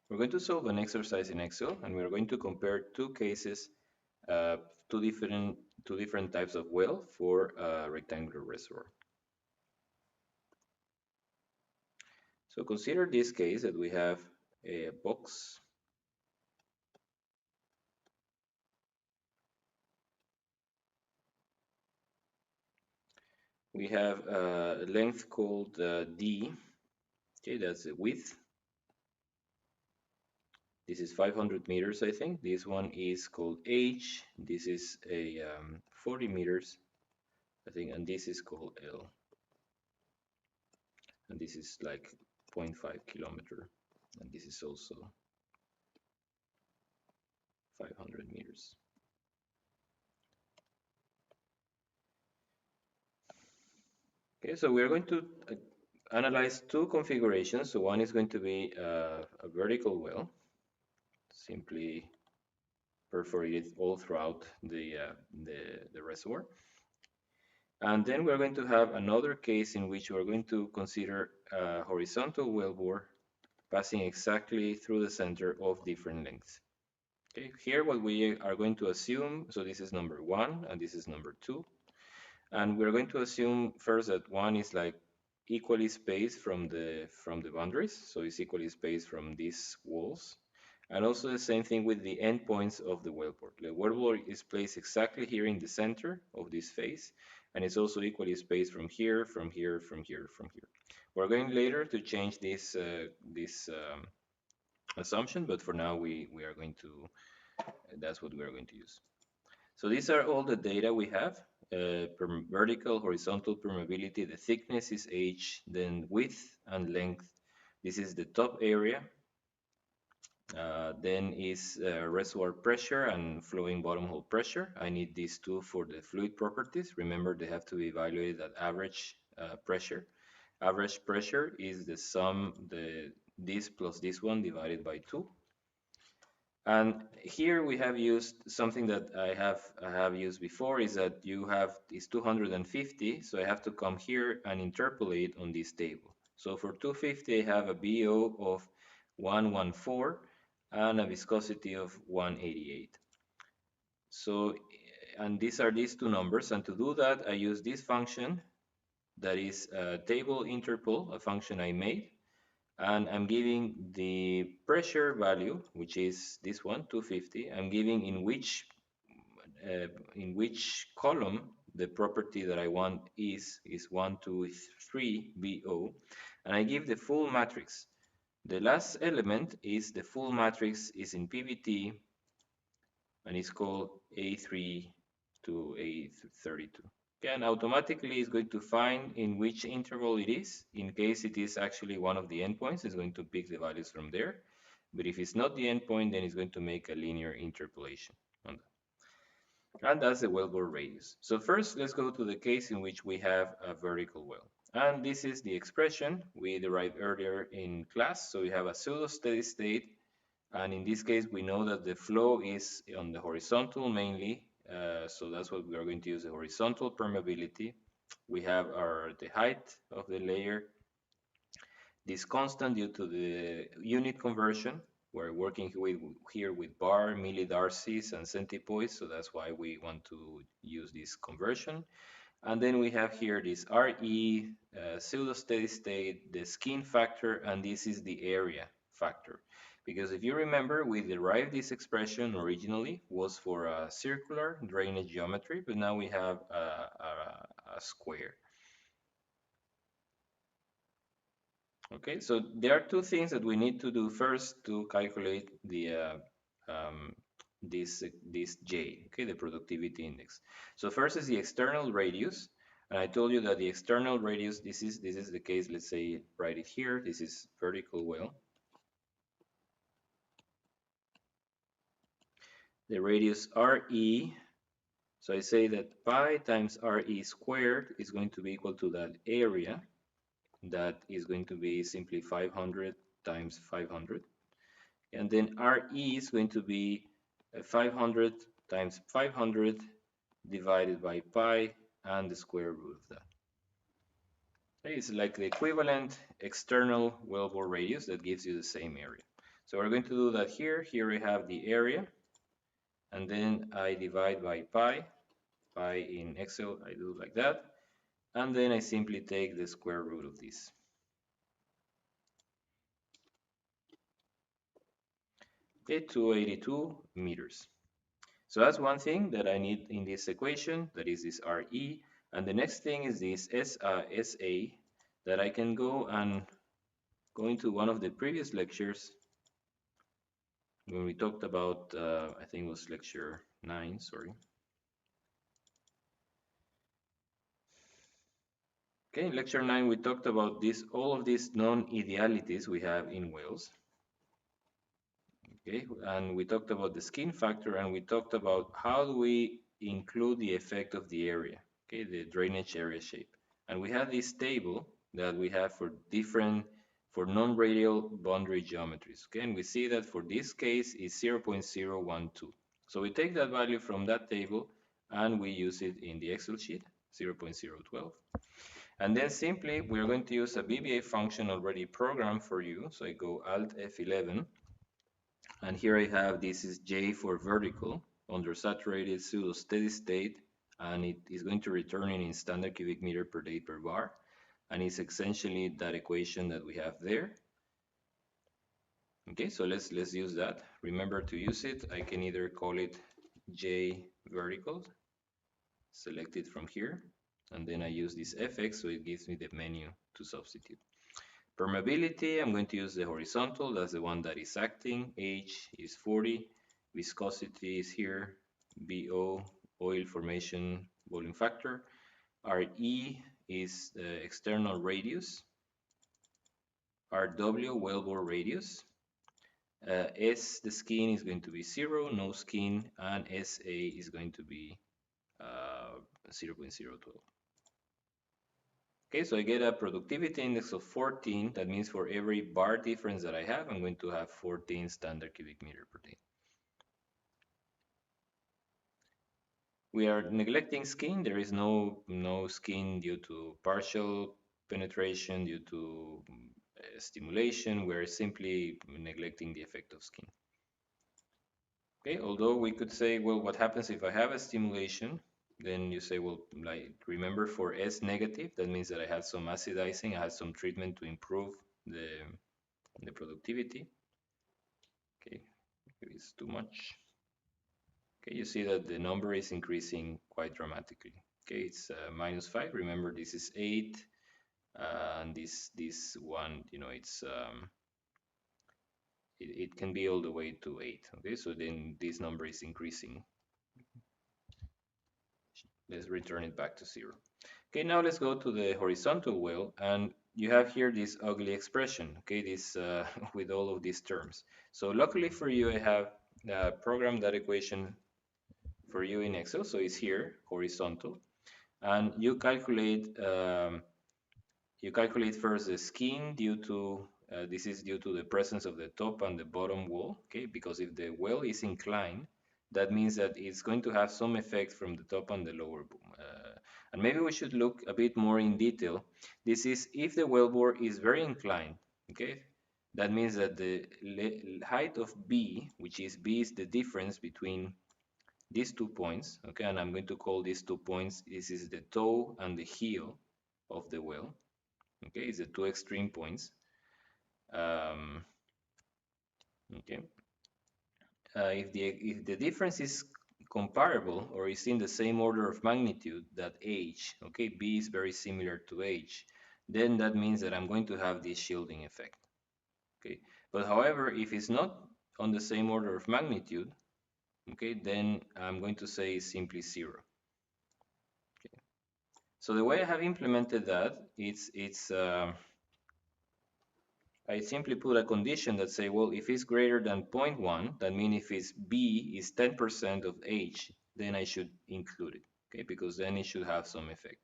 We're going to solve an exercise in Excel, and we're going to compare two cases, uh, two different two different types of well for a rectangular reservoir. So consider this case that we have a box. We have a length called D. Okay, that's the width. This is 500 meters, I think. This one is called H. This is a 40 meters, I think, and this is called L. And this is like 0.5 kilometer, and this is also 500 meters. Okay, so we're going to analyze two configurations. So one is going to be a vertical well, simply perforated all throughout the reservoir. And then we're going to have another case in which we're going to consider a horizontal wellbore passing exactly through the center of different lengths. Okay, here what we are going to assume, so this is number one and this is number two. And we're going to assume first that one is like equally spaced from the boundaries, so it's equally spaced from these walls. And also the same thing with the endpoints of the wellbore. The wellbore is placed exactly here in the center of this face, and it's also equally spaced from here, from here, from here, from here. We're going later to change this assumption, but for now we are going to, that's what we are going to use. So these are all the data we have. Vertical, horizontal permeability, the thickness is H, then width and length. This is the top area. Then is reservoir pressure and flowing bottom hole pressure. I need these two for the fluid properties. Remember, they have to be evaluated at average pressure. Average pressure is the sum, this plus this one divided by 2. And here we have used something that I have used before, is that you have is 250, so I have to come here and interpolate on this table. So for 250 I have a BO of 114 and a viscosity of 188. So, and these are these two numbers, and to do that I use this function that is a table interpol, a function I made, and I'm giving the pressure value, which is this one, 250. I'm giving in which column the property that I want is 1, 2, 3 BO, and I give the full matrix. The last element is the full matrix is in PVT, and it's called A3 to A32. Okay, and automatically it's going to find in which interval it is. In case it is actually one of the endpoints, it's going to pick the values from there. But if it's not the endpoint, then it's going to make a linear interpolation on that. And that's the wellbore radius. So first, let's go to the case in which we have a vertical well. And this is the expression we derived earlier in class. So we have a pseudo-steady state, and in this case, we know that the flow is on the horizontal mainly. So that's what we are going to use, the horizontal permeability. We have the height of the layer. This constant due to the unit conversion. We're working here with bar, millidarcies, and centipoise, so that's why we want to use this conversion. And then we have here this RE, pseudo-steady state, the skin factor, and this is the area factor. Because if you remember, we derived this expression originally was for a circular drainage geometry, but now we have a square. Okay, so there are two things that we need to do first to calculate um, this J, okay, the productivity index. So first is the external radius, and I told you that the external radius, this is the case, let's say write it here, this is vertical well. The radius RE, so I say that pi times RE squared is going to be equal to that area, that is going to be simply 500 times 500. And then RE is going to be 500 times 500 divided by pi and the square root of that. Okay, it's like the equivalent external wellbore radius that gives you the same area. So we're going to do that here. Here we have the area, and then I divide by pi. Pi in Excel, I do like that. And then I simply take the square root of this. Okay, 282 meters. So that's one thing that I need in this equation, that is this RE. And the next thing is this SA, that I can go and go into one of the previous lectures when we talked about, I think it was lecture 9, sorry. Okay, in lecture 9 we talked about this, all of these non-idealities we have in wells. Okay, and we talked about the skin factor, and we talked about how do we include the effect of the area, okay, the drainage area shape. And we have this table that we have for different, for non-radial boundary geometries, okay, and we see that for this case is 0.012. So we take that value from that table and we use it in the Excel sheet, 0.012. And then simply we're going to use a VBA function already programmed for you. So I go Alt F11. And here I have, this is J for vertical, undersaturated, pseudo steady state, and it is going to return it in standard cubic meter per day per bar. And it's essentially that equation that we have there. Okay, so let's use that. Remember to use it. I can either call it J vertical, select it from here, and then I use this FX, so it gives me the menu to substitute. Permeability, I'm going to use the horizontal, that's the one that is acting. H is 40, viscosity is here, BO, oil formation volume factor. RE is the external radius. RW, wellbore radius. S, the skin is going to be 0, no skin, and SA is going to be 0.012. Okay, so I get a productivity index of 14. That means for every bar difference that I have, I'm going to have 14 standard cubic meter per day. We are neglecting skin. There is no skin due to partial penetration, due to stimulation. We're simply neglecting the effect of skin. Okay, although we could say, well, what happens if I have a stimulation? Then you say, well, like, remember for S negative, that means that I had some acidizing, I had some treatment to improve the productivity. Okay, it's too much. Okay, you see that the number is increasing quite dramatically. Okay, it's -5. Remember, this is 8, and this one, you know, it's it can be all the way to 8. Okay, so then this number is increasing. Let's return it back to 0. Okay, now let's go to the horizontal well, and you have here this ugly expression, okay, this with all of these terms. So luckily for you, I have programmed that equation for you in Excel, so it's here, horizontal, and you calculate first the skin due to this is due to the presence of the top and the bottom wall, okay, because if the well is inclined, that means that it's going to have some effect from the top and the lower boom. And maybe we should look a bit more in detail. This is if the wellbore is very inclined, okay? That means that the height of B, which is B is the difference between these 2 points, okay? And I'm going to call these 2 points, this is the toe and the heel of the well, okay? It's the 2 extreme points. Okay. If the difference is comparable or is in the same order of magnitude that H, okay, B is very similar to H, then that means that I'm going to have this shielding effect. Okay, but however, if it's not on the same order of magnitude, okay, then I'm going to say simply 0. Okay. So the way I have implemented that, it's I simply put a condition that say, well, if it's greater than 0.1, that means if it's B is 10% of H, then I should include it, okay, because then it should have some effect.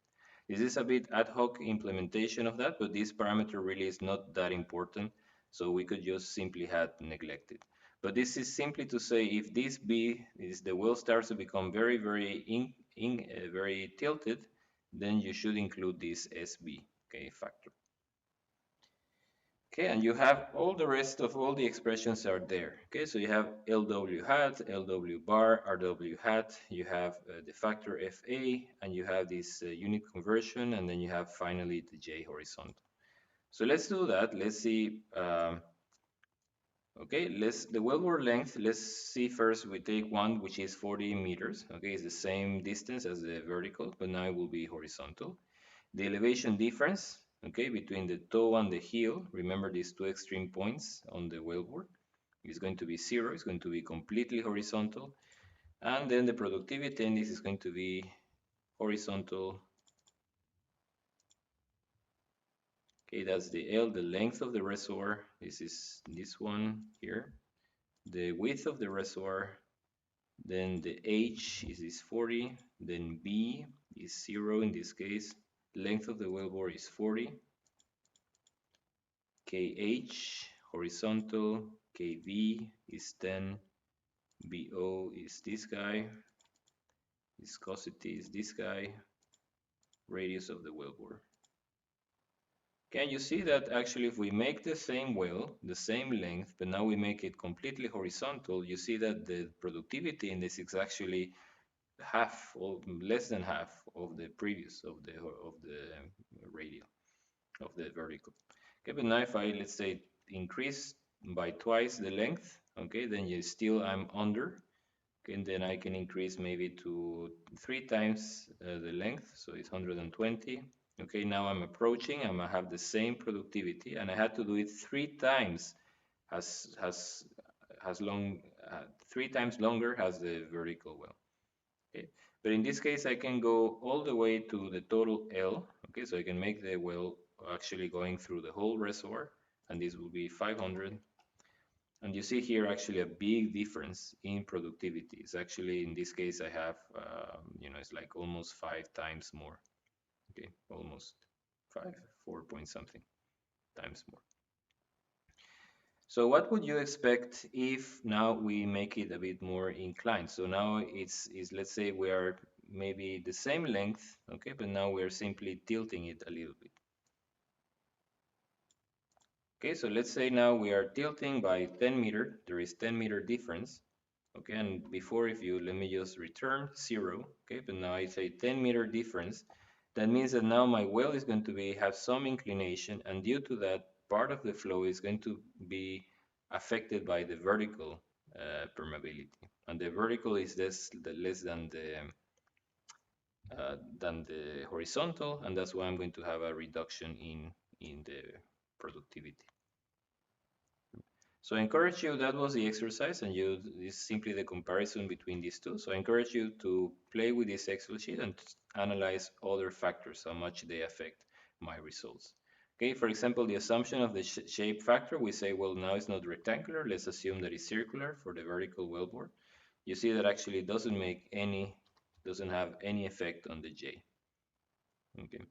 This is a bit ad hoc implementation of that, but this parameter really is not that important, so we could just simply have neglected. But this is simply to say if this B is the wheel starts to become very, very tilted, then you should include this SB, okay, factor. Okay, and you have all the rest of all the expressions are there. Okay, so you have LW hat, LW bar, RW hat, you have the factor FA, and you have this unit conversion, and then you have finally the J horizontal. So let's do that. Let's see. Okay, the wellbore length. Let's see first. We take one which is 40 meters. Okay, it's the same distance as the vertical, but now it will be horizontal. The elevation difference, okay, between the toe and the heel, remember these two extreme points on the wellbore, is going to be 0, it's going to be completely horizontal. And then the productivity index is going to be horizontal. Okay, that's the L, the length of the reservoir. This is this one here. The width of the reservoir. Then the H is 40. Then B is 0 in this case. Length of the wellbore is 40. KH horizontal, KV is 10, BO is this guy, viscosity is this guy, radius of the wellbore. Can you see that actually if we make the same well, the same length, but now we make it completely horizontal, you see that the productivity in this is actually half or less than half of the previous of the radial of the vertical. Okay, but now if I, let's say, increase by twice the length, okay, then you still I'm under. Okay, and then I can increase maybe to 3 times the length, so it's 120. Okay, now I'm approaching, I'm gonna have the same productivity, and I had to do it 3 times as has long 3 times longer as the vertical well. Okay, but in this case I can go all the way to the total L. Okay, so I can make the well actually going through the whole reservoir, and this will be 500. And you see here actually a big difference in productivity. It's actually, in this case, I have, it's like almost 5 times more. Okay, almost 4 point something times more. So what would you expect if now we make it a bit more inclined? So now it's let's say we are maybe the same length, okay, but now we're simply tilting it a little bit. Okay, so let's say now we are tilting by 10 meter. There is 10-meter difference. Okay, and before, if you let me just return 0, okay, but now I say 10-meter difference. That means that now my well is going to have some inclination, and due to that, part of the flow is going to be affected by the vertical permeability, and the vertical is less than the horizontal, and that's why I'm going to have a reduction in the productivity. So I encourage you, that was the exercise, and you is simply the comparison between these two. So I encourage you to play with this Excel sheet and analyze other factors, how much they affect my results. Okay, for example, the assumption of the shape factor, we say, well, now it's not rectangular. Let's assume that it's circular for the vertical wellbore. You see that actually doesn't have any effect on the J. Okay.